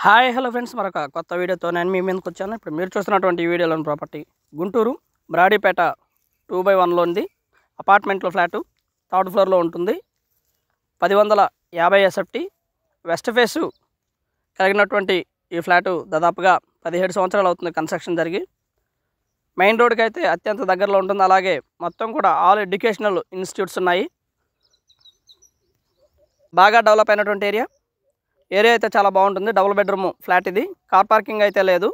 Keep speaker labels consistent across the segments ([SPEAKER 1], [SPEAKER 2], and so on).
[SPEAKER 1] Hi hello friends, మరొక కొత్త వీడియోతో నేను మీ ముందుకు వచ్చాను. ఇప్పుడు మీరు చూస్తున్నటువంటి ఈ వీడియోలోని ప్రాపర్టీ గుంటూరు బ్రాడీపేట 2/1లో ఉంది. అపార్ట్మెంట్లో ఫ్లాటు థర్డ్ ఫ్లోర్లో ఉంటుంది. 1050 ఎస్ఎఫ్టీ వెస్ట్ ఫేసు కలిగినటువంటి ఈ ఫ్లాటు దాదాపుగా 17 సంవత్సరాలు అవుతుంది కన్స్ట్రక్షన్ జరిగి. మెయిన్ రోడ్కి అయితే అత్యంత దగ్గరలో ఉంటుంది. అలాగే మొత్తం కూడా ఆల్ ఎడ్యుకేషనల్ ఇన్స్టిట్యూట్స్ ఉన్నాయి. బాగా డెవలప్ అయినటువంటి ఏరియా అయితే చాలా బాగుంటుంది. డబుల్ బెడ్రూమ్ ఫ్లాట్ ఇది. కార్ పార్కింగ్ అయితే లేదు,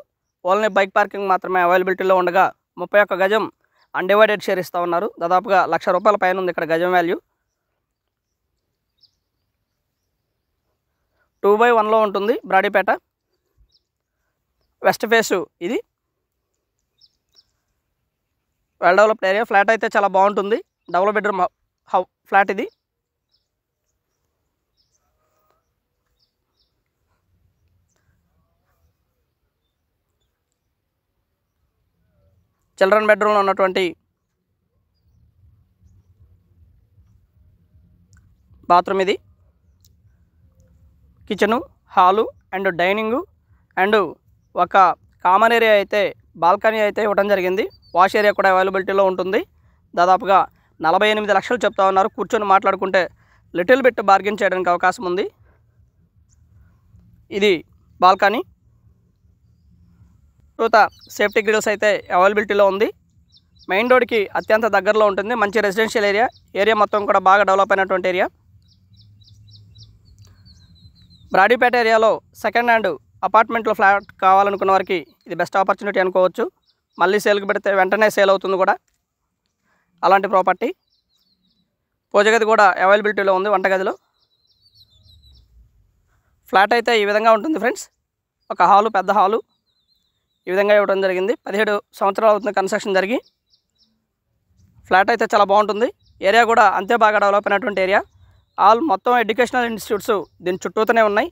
[SPEAKER 1] ఓన్లీ బైక్ పార్కింగ్ మాత్రమే అవైలబిలిటీలో ఉండగా 31 గజం అన్డివైడెడ్ షేర్ ఇస్తూ ఉన్నారు. దాదాపుగా ₹1,00,000 పైన ఉంది ఇక్కడ గజం వాల్యూ. 2/1లో ఉంటుంది. బ్రాడీపేట వెస్ట్ ఫేసు ఇది. Well developed area. ఫ్లాట్ అయితే చాలా బాగుంటుంది. డబుల్ బెడ్రూమ్ ఫ్లాట్ ఇది. చిల్డ్రన్ బెడ్రూమ్లో ఉన్నటువంటి బాత్రూమ్ ఇది. Kitchen, hall and dining and ఒక కామన్ ఏరియా అయితే బాల్కనీ అయితే ఇవ్వడం జరిగింది. వాష్ ఏరియా కూడా అవైలబిలిటీలో ఉంటుంది. దాదాపుగా 48 లక్షలు చెప్తా ఉన్నారు. కూర్చొని మాట్లాడుకుంటే లిటిల్ బిట్ బార్గెన్ చేయడానికి అవకాశం ఉంది. ఇది బాల్కనీ. టూత సేఫ్టీ గ్రిల్స్ అయితే అవైలబిలిటీలో ఉంది. మెయిన్ రోడ్కి అత్యంత దగ్గరలో ఉంటుంది. మంచి రెసిడెన్షియల్ ఏరియా మొత్తం కూడా బాగా డెవలప్ అయినటువంటి ఏరియా. బ్రాడీపేట ఏరియాలో సెకండ్ హ్యాండ్ అపార్ట్మెంట్లో ఫ్లాట్ కావాలనుకున్న వారికి ఇది బెస్ట్ ఆపర్చునిటీ అనుకోవచ్చు. మళ్ళీ సేల్కి పెడితే వెంటనే సేల్ అవుతుంది కూడా అలాంటి ప్రాపర్టీ. పూజగది కూడా అవైలబిలిటీలో ఉంది. వంటగదిలో ఫ్లాట్ అయితే ఈ విధంగా ఉంటుంది ఫ్రెండ్స్. ఒక హాలు, పెద్ద హాలు ఈ విధంగా ఇవ్వడం జరిగింది. 17 సంవత్సరాలు అవుతుంది కన్స్ట్రక్షన్ జరిగి. ఫ్లాట్ అయితే చాలా బాగుంటుంది. ఏరియా కూడా అంతే బాగా డెవలప్ అయినటువంటి ఏరియా. ఆల్ మొత్తం ఎడ్యుకేషనల్ ఇన్స్టిట్యూట్స్ దీని చుట్టూతోనే ఉన్నాయి.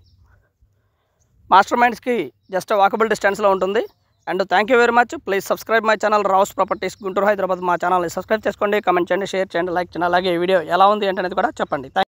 [SPEAKER 1] మాస్టర్ మైండ్స్కి జస్ట్ వాకబుల్ డిస్టెన్స్లో ఉంటుంది. And thank you very much. Please subscribe my channel Rao's properties Guntur Hyderabad. మా ఛానల్ని సబ్స్క్రైబ్ చేసుకోండి, కమెంట్ చేయండి, షేర్ చేయండి, లైక్ చేయండి. అలాగే ఈ వీడియో ఎలా ఉంది ఏంటనేది కూడా చెప్పండి.